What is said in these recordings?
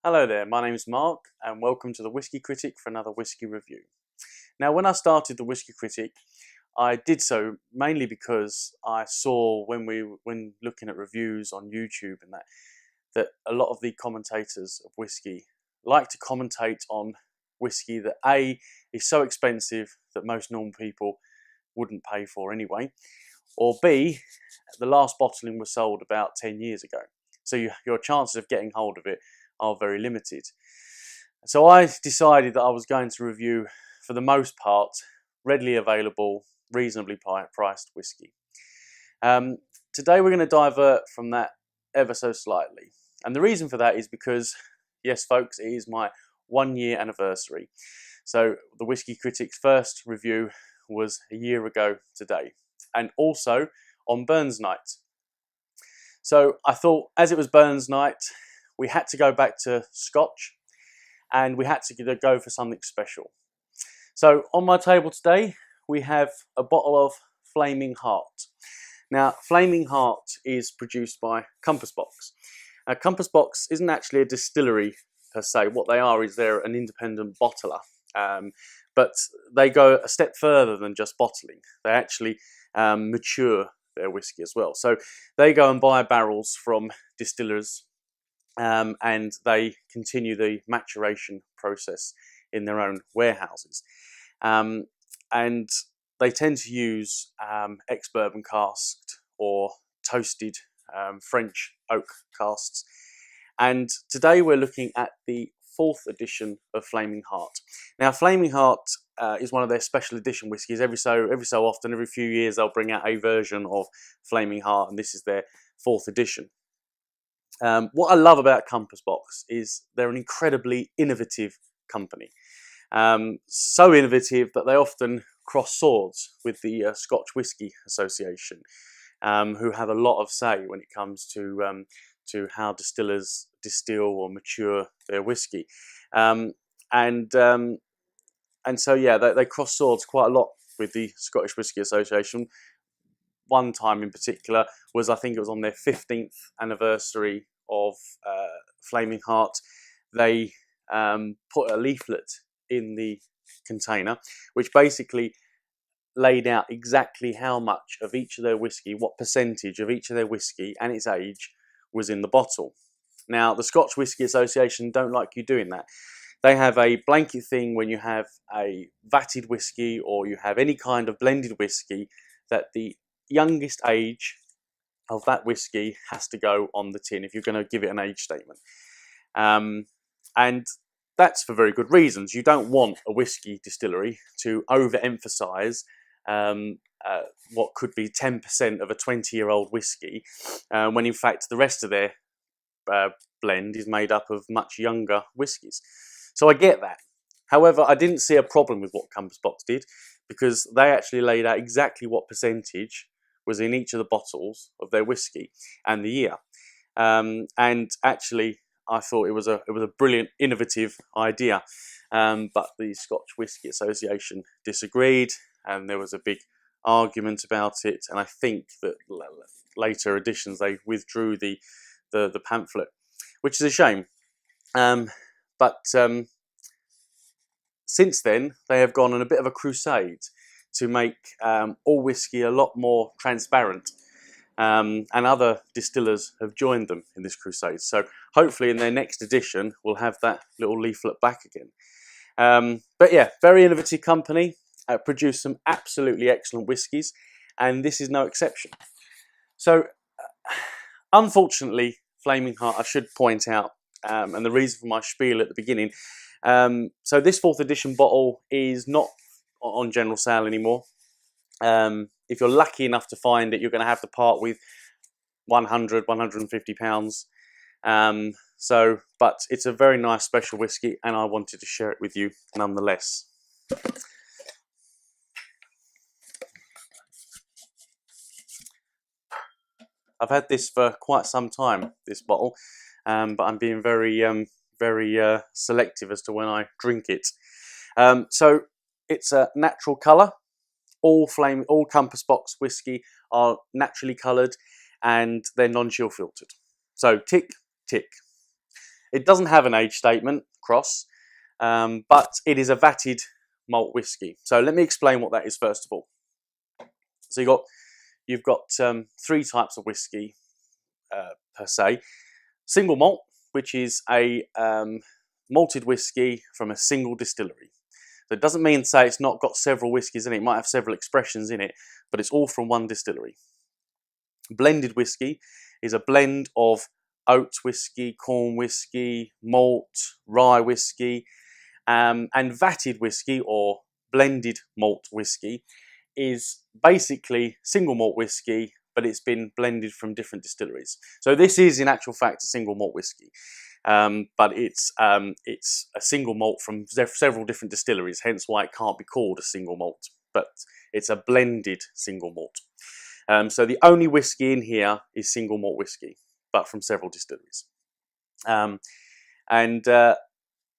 Hello there, my name is Mark and welcome to the Whisky Critic for another whisky review. Now when I started the Whisky Critic, I did so mainly because I saw when looking at reviews on YouTube and that a lot of the commentators of whisky like to commentate on whisky that A, is so expensive that most normal people wouldn't pay for anyway, or B, the last bottling was sold about 10 years ago. So your chances of getting hold of it are very limited. So I decided that I was going to review, for the most part, readily available, reasonably priced whisky. Today we're going to divert from that ever so slightly. And the reason for that is because, yes folks, it is my 1 year anniversary. So the Whisky Critic's first review was a year ago today, and also on Burns Night. So I thought, as it was Burns Night, we had to go back to Scotch and we had to go for something special. So on my table today we have a bottle of Flaming Heart. Now Flaming Heart is produced by Compass Box. Compass Box isn't actually a distillery per se. What they are is they're an independent bottler, but they go a step further than just bottling. They actually mature their whisky as well. So they go and buy barrels from distillers and they continue the maturation process in their own warehouses. And they tend to use ex-bourbon casked or toasted French oak casks. And today we're looking at the 4th edition of Flaming Heart. Now Flaming Heart is one of their special edition whiskies. Every so often, every few years, they'll bring out a version of Flaming Heart, and this is their 4th edition. What I love about Compass Box is they're an incredibly innovative company. So innovative that they often cross swords with the Scotch Whisky Association, who have a lot of say when it comes to how distillers distill or mature their whisky. And so yeah, they cross swords quite a lot with the Scottish Whisky Association. One time in particular was, I think it was on their 15th anniversary of Flaming Heart. They put a leaflet in the container which basically laid out exactly how much of each of their whisky, what percentage of each of their whisky and its age was in the bottle. Now the Scotch Whisky Association don't like you doing that. They have a blanket thing when you have a vatted whisky or you have any kind of blended whisky, that the youngest age of that whisky has to go on the tin if you're going to give it an age statement. And that's for very good reasons. You don't want a whisky distillery to overemphasize what could be 10% of a 20-year-old whisky, when in fact the rest of their blend is made up of much younger whiskies. So I get that. However, I didn't see a problem with what Compass Box did, because they actually laid out exactly what percentage was in each of the bottles of their whisky and the year. And actually, I thought it was a brilliant, innovative idea. But the Scotch Whisky Association disagreed, and there was a big argument about it. And I think that later editions they withdrew the pamphlet, which is a shame. But since then, they have gone on a bit of a crusade to make all whisky a lot more transparent, and other distillers have joined them in this crusade. So hopefully in their next edition we'll have that little leaflet back again. But yeah, very innovative company, produce some absolutely excellent whiskies, and this is no exception. So unfortunately, Flaming Heart, I should point out, and the reason for my spiel at the beginning, so this 4th edition bottle is not on general sale anymore. If you're lucky enough to find it, you're going to have to part with £150. But it's a very nice special whisky, and I wanted to share it with you nonetheless. I've had this for quite some time, this bottle, but I'm being very selective as to when I drink it. So it's a natural colour. All Compass Box whisky are naturally coloured, and they're non-chill filtered. So tick, tick. It doesn't have an age statement across, but it is a vatted malt whiskey. So let me explain what that is first of all. So you've got three types of whiskey per se. Single malt, which is a malted whiskey from a single distillery. So it doesn't mean to say it's not got several whiskies in it. It might have several expressions in it, but it's all from one distillery. Blended whiskey is a blend of oat whiskey, corn whiskey, malt, rye whiskey, and vatted whiskey or blended malt whiskey is basically single malt whiskey, but it's been blended from different distilleries. So this is in actual fact a single malt whiskey, but it's a single malt from several different distilleries, hence why it can't be called a single malt, but it's a blended single malt. So the only whiskey in here is single malt whiskey, but from several distilleries.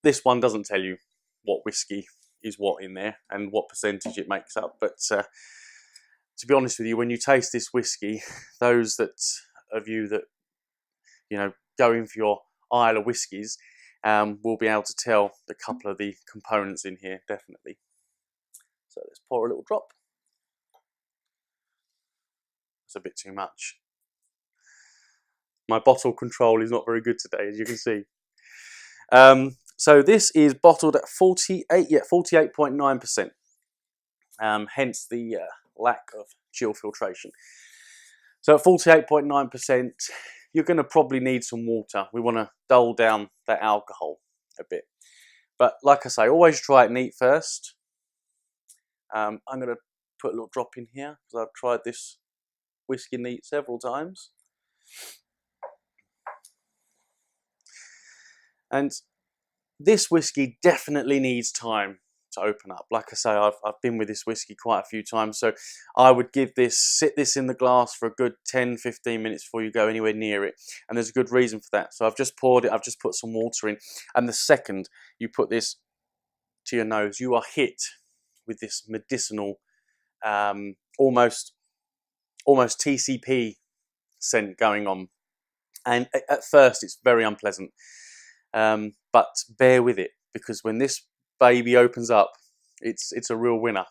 This one doesn't tell you what whiskey is what in there and what percentage it makes up. But to be honest with you, when you taste this whiskey, those of you that go in for your aisle of whiskies will be able to tell a couple of the components in here definitely. So let's pour a little drop. It's a bit too much. My bottle control is not very good today, as you can see. So this is bottled at 48.9%. Hence the lack of chill filtration. So at 48.9%, you're going to probably need some water. We want to dull down that alcohol a bit. But like I say, always try it neat first. I'm going to put a little drop in here because I've tried this whiskey neat several times. And this whiskey definitely needs time to open up. Like I say, I've been with this whiskey quite a few times, so I would sit this in the glass for a good 10-15 minutes before you go anywhere near it. And there's a good reason for that. So I've just poured it, I've just put some water in, and the second you put this to your nose, you are hit with this medicinal, almost TCP scent going on. And at first it's very unpleasant. But bear with it, because when this baby opens up, it's a real winner.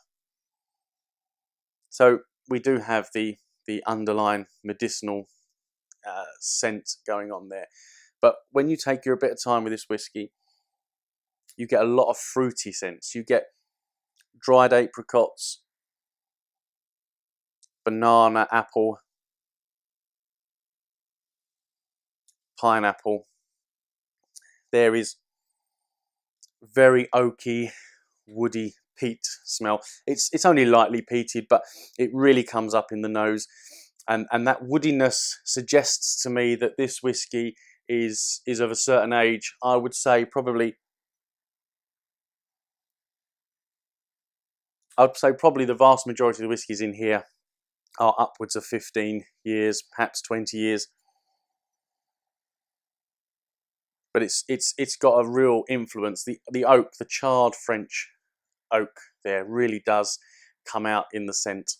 So we do have the underlying medicinal scent going on there. But when you take your bit of time with this whiskey, you get a lot of fruity scents. You get dried apricots, banana, apple, pineapple. There is very oaky, woody peat smell. It's only lightly peated, but it really comes up in the nose, and that woodiness suggests to me that this whiskey is of a certain age. I would say probably the vast majority of the whiskies in here are upwards of 15 years, perhaps 20 years. But it's got a real influence. The oak, the charred French oak there really does come out in the scent.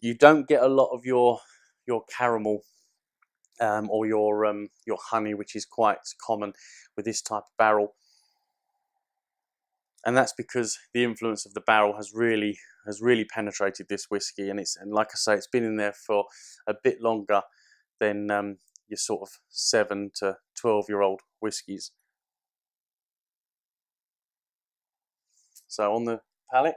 You don't get a lot of your caramel or your honey, which is quite common with this type of barrel, and that's because the influence of the barrel has really penetrated this whiskey, and like I say, it's been in there for a bit longer than your sort of 7 to 12-year-old whiskies. So on the palate,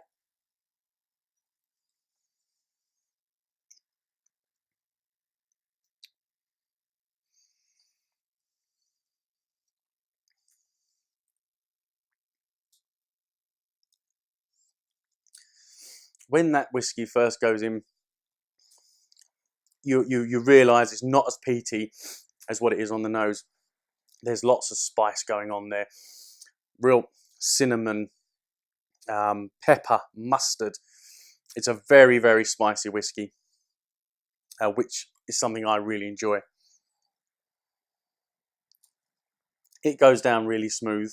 when that whiskey first goes in, you realise it's not as peaty as what it is on the nose. There's lots of spice going on there, real cinnamon, pepper, mustard. It's a very, very spicy whiskey, which is something I really enjoy. It goes down really smooth.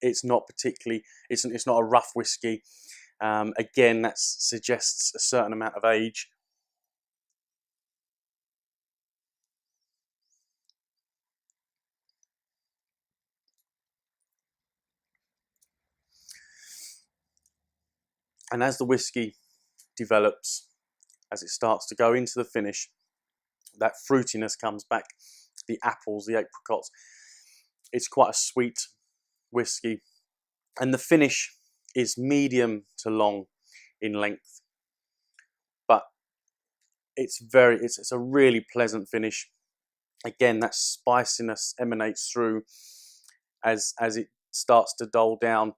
It's not a rough whiskey. Again, that suggests a certain amount of age. And as the whiskey develops, as it starts to go into the finish, that fruitiness comes back, the apples, the apricots. It's quite a sweet whiskey, and the finish is medium to long in length, but it's a really pleasant finish. Again, that spiciness emanates through as it starts to dull down.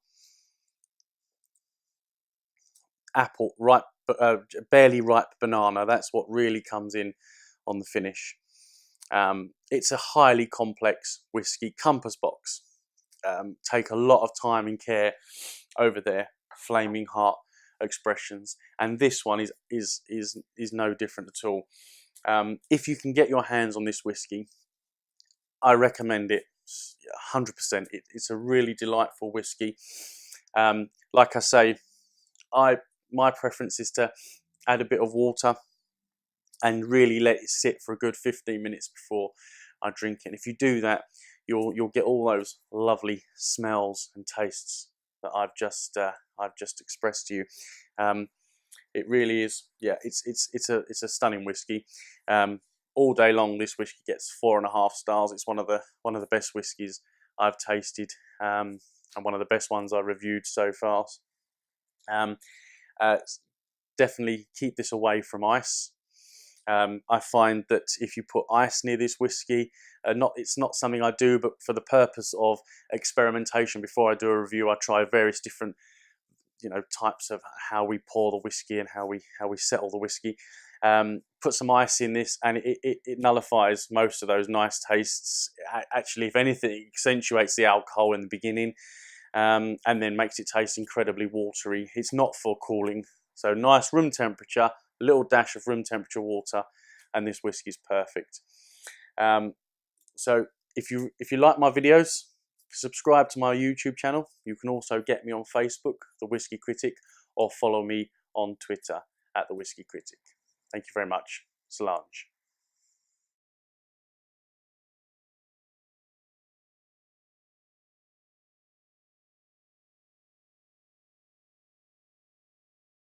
Apple, ripe, barely ripe banana, that's what really comes in on the finish. It's a highly complex whiskey. Compass box take a lot of time and care over their flaming heart expressions, and this one is no different at all. If you can get your hands on this whiskey, I recommend it 100%. It's a really delightful whiskey. Like I say, my preference is to add a bit of water and really let it sit for a good 15 minutes before I drink it. And if you do that, you'll get all those lovely smells and tastes that I've just expressed to you. It really is, yeah. It's a stunning whiskey. All day long, this whiskey gets 4.5 stars. It's one of the best whiskies I've tasted, and one of the best ones I reviewed so far. Definitely keep this away from ice. I find that if you put ice near this whiskey, it's not something I do, but for the purpose of experimentation, before I do a review, I try various different types of how we pour the whiskey and how we settle the whiskey. Put some ice in this, and it nullifies most of those nice tastes. Actually, if anything, it accentuates the alcohol in the beginning, and then makes it taste incredibly watery. It's not for cooling, so nice room temperature, a little dash of room temperature water, and this whiskey is perfect. So if you like my videos, subscribe to my YouTube channel. You can also get me on Facebook, The Whisky Critic, or follow me on Twitter at The Whisky Critic. Thank you very much. Solange.